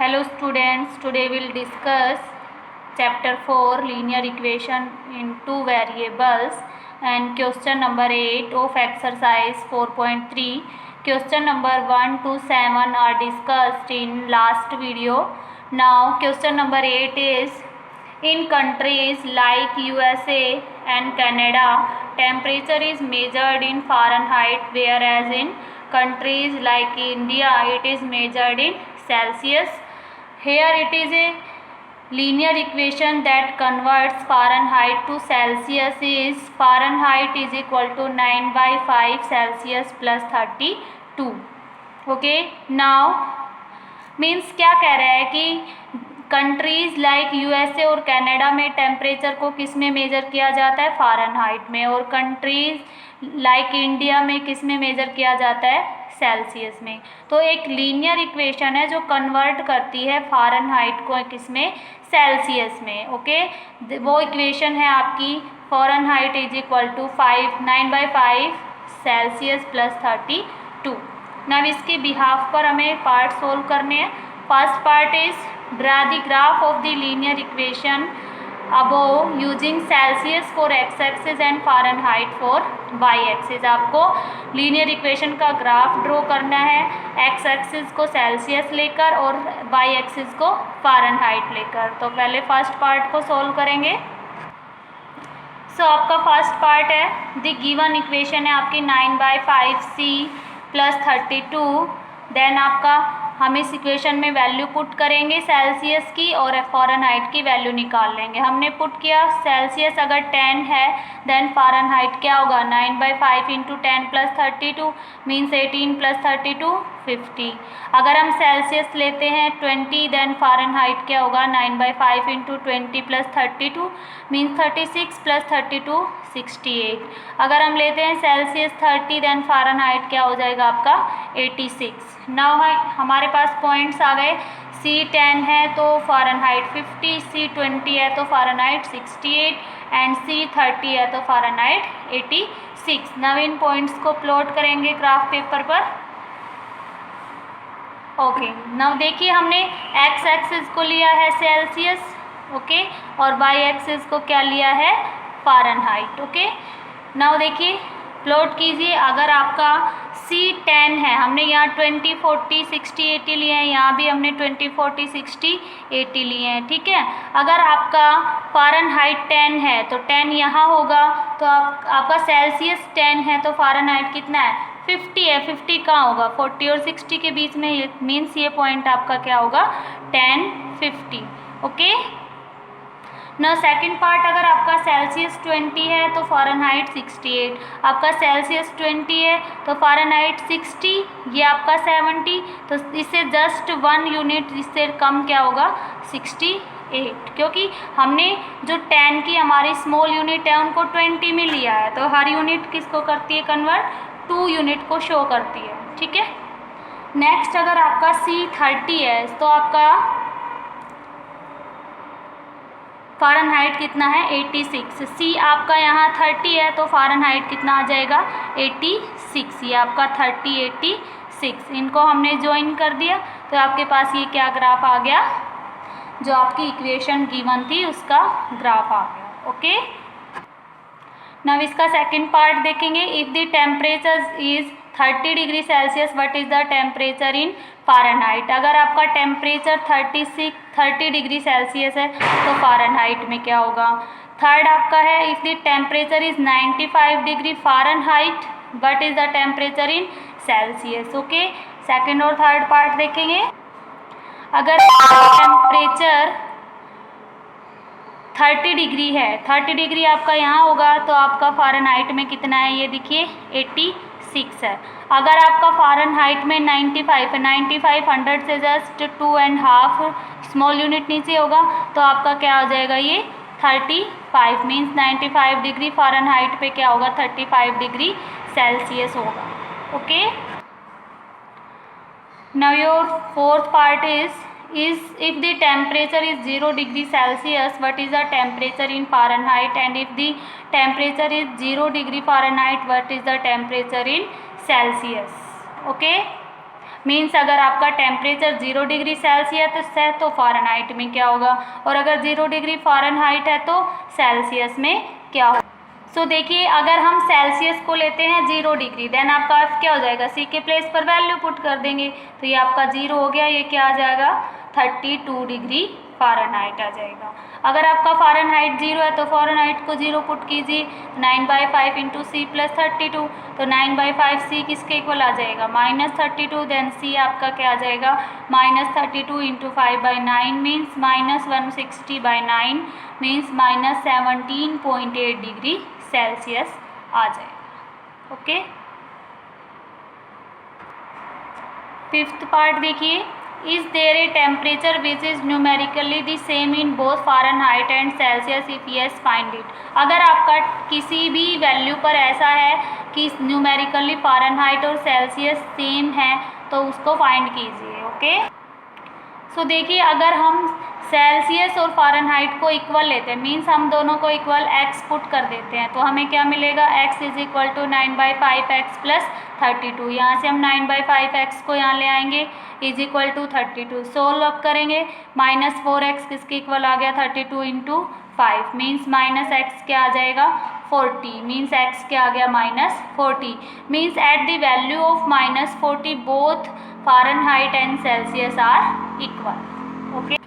Hello students, today we'll discuss chapter 4 linear equation in two variables and question number 8 of exercise 4.3. Question number 1 to 7 are discussed in last video. Now question number 8 is, in countries like USA and Canada, temperature is measured in Fahrenheit, whereas in countries like India it is measured in Celsius. Here it is a linear equation that converts Fahrenheit to Celsius is Fahrenheit is equal to 9/5 Celsius plus 32. Okay, now means क्या कह रहा है कि countries like USA और Canada में temperature को किस में मेज़र किया जाता है, फ़ारेनहाइट में, और कंट्रीज़ लाइक इंडिया में किस में मेज़र किया जाता है, सेल्सियस में. तो एक लीनियर इक्वेशन है जो कन्वर्ट करती है फ़ारेनहाइट को किस में, सेल्सियस में. ओके, वो इक्वेशन है आपकी Fahrenheit is equal to 9/5 Celsius plus 32. Now इसके बिहाफ पर हमें पार्ट सोल्व करने हैं. First part is draw the graph of the linear equation above using Celsius for X axis and Fahrenheit for Y axis. आपको linear equation का graph draw करना है, x axis को सेल्सियस लेकर और वाई एक्सिस को फ़ारेनहाइट लेकर. तो पहले फर्स्ट पार्ट को सोल्व करेंगे. सो आपका फर्स्ट पार्ट है, द गिवन इक्वेशन है आपकी 9/5 C प्लस 32. देन आपका हम इस इक्वेशन में वैल्यू पुट करेंगे सेल्सियस की और फ़ारेनहाइट की वैल्यू निकाल लेंगे. हमने पुट किया सेल्सियस अगर 10 है देन फ़ारेनहाइट क्या होगा, 9/5 इंटू 10 प्लस 32 मीन्स 18 प्लस 32 50. अगर हम सेल्सियस लेते हैं 20 देन फ़ारेनहाइट क्या होगा, 9/5 इंटू 20 प्लस 32 मीन्स 36 प्लस 32 68. अगर हम लेते हैं सेल्सियस 30 देन फ़ारेनहाइट क्या हो जाएगा आपका 86. नाउ हमारे पास पॉइंट्स आ गए. C10 है तो फ़ारेनहाइट 50, C20 है तो फ़ारेनहाइट 68 एंड C30 है तो फ़ारेनहाइट 86. नाउ इन पॉइंट्स को प्लॉट करेंगे ग्राफ पेपर पर. ओके, नाउ देखिए हमने एक्स एक्सिस को लिया है सेल्सियस, ओके, और वाई एक्सिस को क्या लिया है, फ़ारेनहाइट. ओके, नाउ देखिए प्लॉट कीजिए. अगर आपका C10 है, हमने यहाँ 20 40 60 80 लिए हैं, यहाँ भी हमने 20 40 60 80 लिए हैं. ठीक है, अगर आपका फ़ारेनहाइट 10 है तो 10 यहाँ होगा, तो आपका सेल्सियस 10 है तो फ़ारेनहाइट कितना है, 50 है. 50 कहाँ होगा, 40 और 60 के बीच में, मीन्स ये पॉइंट आपका क्या होगा, 10 50. ओके, ना सेकंड पार्ट, अगर आपका सेल्सियस 20 है तो फ़ारेनहाइट 68, आपका सेल्सियस 20 है तो फ़ारेनहाइट 60, ये आपका 70, तो इससे जस्ट 1 यूनिट इससे कम क्या होगा, 68, क्योंकि हमने जो 10 की हमारी स्मॉल यूनिट है उनको 20 में लिया है, तो हर यूनिट किसको करती है कन्वर्ट, 2 यूनिट को शो करती है. ठीक है, नेक्स्ट अगर आपका C30 है तो आपका फ़ारेनहाइट कितना है, 86. C आपका यहाँ 30 है तो फ़ारेनहाइट कितना आ जाएगा, 86. ये आपका 30 86, इनको हमने ज्वाइन कर दिया तो आपके पास ये क्या ग्राफ आ गया, जो आपकी इक्वेशन गिवन थी उसका ग्राफ आ गया. ओके, नाउ इसका सेकंड पार्ट देखेंगे. If the temperature is 30 degree Celsius what is the temperature in Fahrenheit. अगर आपका टेम्परेचर 30 डिग्री सेल्सियस है तो फ़ारेनहाइट में क्या होगा. थर्ड आपका है, if the temperature is 95 degree Fahrenheit what is the temperature in Celsius. Okay, second और थर्ड पार्ट देखेंगे. अगर टेम्परेचर 30 डिग्री है, 30 डिग्री आपका यहाँ होगा तो आपका फ़ारेनहाइट में कितना है, ये देखिए 86 है. अगर आपका फ़ारेनहाइट में 95 है, 95 100 से जस्ट 2.5 स्मॉल यूनिट नीचे होगा तो आपका क्या हो जाएगा, ये 35 मीन्स 95 डिग्री फ़ारेनहाइट पे क्या होगा, 35 डिग्री सेल्सियस होगा. Okay, now your fourth part is if the temperature is 0 degree Celsius what is the temperature in Fahrenheit, and if the temperature is 0 degree Fahrenheit what is the temperature in Celsius. Okay, means अगर आपका temperature 0 degree Celsius है तो Fahrenheit में क्या होगा, और अगर 0 degree Fahrenheit है तो सेल्सियस में क्या होगा। सो देखिए अगर हम सेल्सियस को लेते हैं 0 डिग्री, देन आपका क्या हो जाएगा, सी के प्लेस पर वैल्यू पुट कर देंगे तो ये आपका 0 हो गया, ये क्या आ जाएगा 32 डिग्री फ़ारेनहाइट आ जाएगा। अगर आपका फ़ारेनहाइट 0 है तो फ़ारेनहाइट को 0 पुट कीजिए, 9/5 इंटू सी प्लस 32, तो 9/5 सी किसके इक्वल आ जाएगा -32, देन सी आपका क्या आ जाएगा -32 into 5/9 means -160/9 means -17.8 degree Celsius आ जाएगा। ओके, फिफ्थ पार्ट देखिए, is there a temperature which is numerically the same in both Fahrenheit and Celsius, if yes find it. अगर आपका किसी भी वैल्यू पर ऐसा है कि न्यूमेरिकली फ़ारेनहाइट और सेल्सियस सेम है तो उसको फाइंड कीजिए। ओके, सो देखिए अगर हम सेल्सियस और फ़ारेनहाइट को इक्वल लेते हैं, मीन्स हम दोनों को इक्वल x पुट कर देते हैं, तो हमें क्या मिलेगा, x is equal to 9/5x plus 32। यहाँ से हम 9/5x को यहाँ ले आएंगे, is equal to 32। Solve up करेंगे, -4x किसके इक्वल आ गया 32 इंटू 5 मीन्स -x क्या आ जाएगा 40, मीन्स x क्या आ गया -40, means at the value of -40 both Fahrenheit and Celsius are equal. Okay,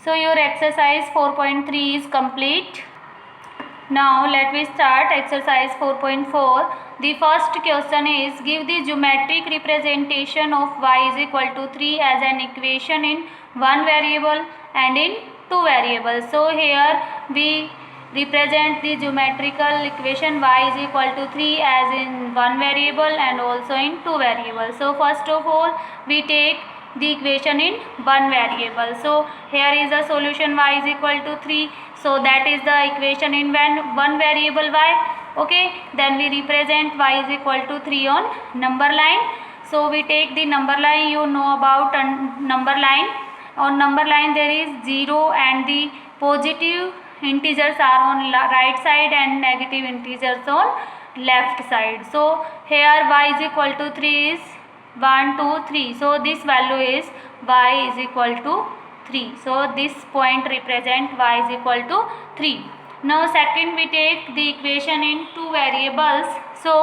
so your exercise 4.3 is complete. Now let me start exercise 4.4. The first question is, give the geometric representation of y is equal to 3 as an equation in one variable and in two variables. So here we represent the geometrical equation y is equal to 3 as in one variable and also in two variables. So first of all we take the equation in one variable. So here is the solution y is equal to 3, so that is the equation in one variable y. Okay, then we represent y is equal to 3 on number line. So we take the number line, you know about number line. On number line there is 0 and the positive integers are on right side and negative integers on left side. So here y is equal to 3 is 1 2 3, so this value is y is equal to 3, so this point represent y is equal to 3. Now second we take the equation in two variables. So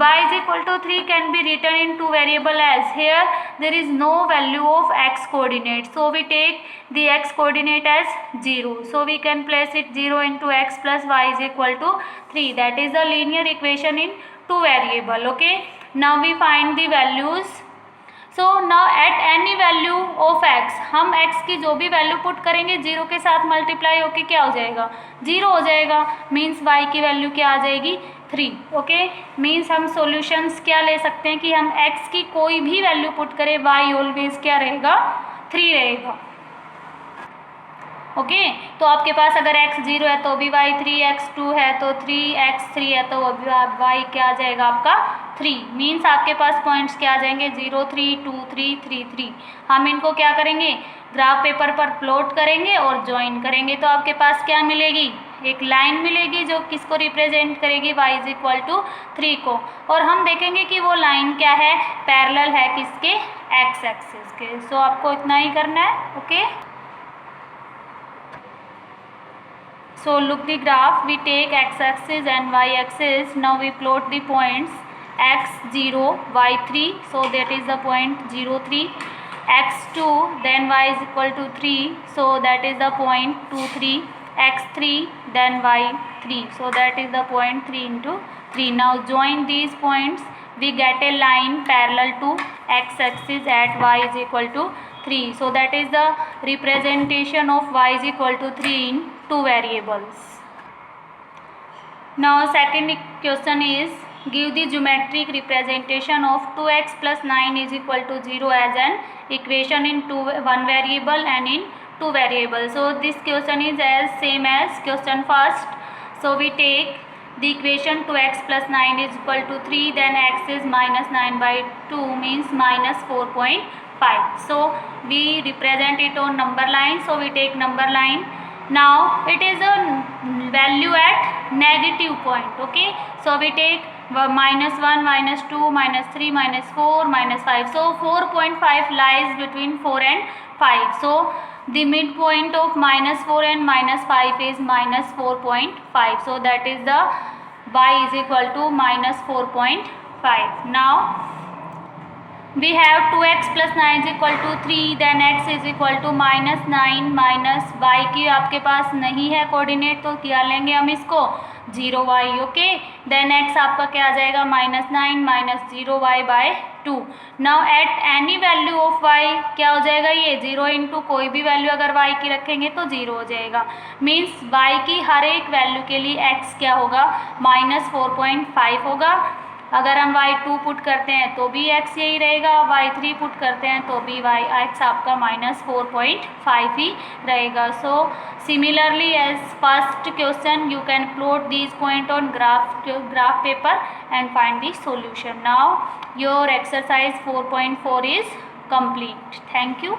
y is equal to 3 can be written in two variable as, here there is no value of x coordinate, so we take the x coordinate as 0, so we can place it 0 into x plus y is equal to 3. That is the linear equation in two variable. Okay, now we find the values. So now at any value of x, हम x की जो भी value put करेंगे 0 के साथ multiply होके क्या हो जाएगा 0 हो जाएगा, मीन्स y की वैल्यू क्या आ जाएगी 3. ओके, मीन्स हम सॉल्यूशंस क्या ले सकते हैं कि हम x की कोई भी वैल्यू पुट करें y ऑलवेज क्या रहेगा 3 रहेगा। ओके, तो आपके पास अगर x 0 है तो भी y 3, x 2 है तो 3, x 3 है तो y क्या आ जाएगा आपका 3, मीन्स आपके पास पॉइंट्स क्या आ जाएंगे 0 3 2 3 3 3। हम इनको क्या करेंगे, ग्राफ पेपर पर प्लॉट करेंगे और ज्वाइन करेंगे, तो आपके पास क्या मिलेगी, एक लाइन मिलेगी जो किसको रिप्रेजेंट करेगी y इज इक्वल टू 3 को, और हम देखेंगे कि वो लाइन क्या है, पैरेलल है किसके, x एक्सिस के। सो आपको इतना ही करना है। Okay, so look the graph, we take x axis and y axis, now we plot the points x0 y3, so that is the point 0 3, x2 then y is equal to 3, so that is the point 2 3, x3 then y3, so that is the point 3 into 3. Now join these points, we get a line parallel to x axis at y is equal to 3, so that is the representation of y is equal to 3 in two variables. Now second question is, give the geometric representation of 2x plus 9 is equal to 0 as an equation in one variable and in two variables. So this question is as same as question first. So we take the equation 2x plus 9 is equal to 3, then x is minus 9 by 2 means minus 4.5. So we represent it on number line, so we take number line. Now it is a value at negative point. Okay, so we take -1, -2, -3, -4, -5. So 4.5 lies between 4 and 5. So the midpoint of -4 and -5 is -4.5. So that is the y is equal to -4.5. Now we have 2x plus 9 is equal to 3, then x is equal to -9 minus y की आपके पास नहीं है coordinate, तो क्या लेंगे हम इसको 0y. Okay, then x आपका क्या आ जाएगा -9 minus 0y/2. Now at any value of y क्या हो जाएगा, ये 0 इंटू कोई भी वैल्यू अगर y की रखेंगे तो 0 हो जाएगा. मीन्स y की हर एक वैल्यू के लिए x क्या होगा -4.5 होगा. अगर हम y2 पुट करते हैं तो भी x यही रहेगा, y3 पुट करते हैं तो भी x आपका -4.5 ही रहेगा. So similarly as first question you can plot these point on graph paper and find the solution. Now your exercise 4.4 is complete. Thank you.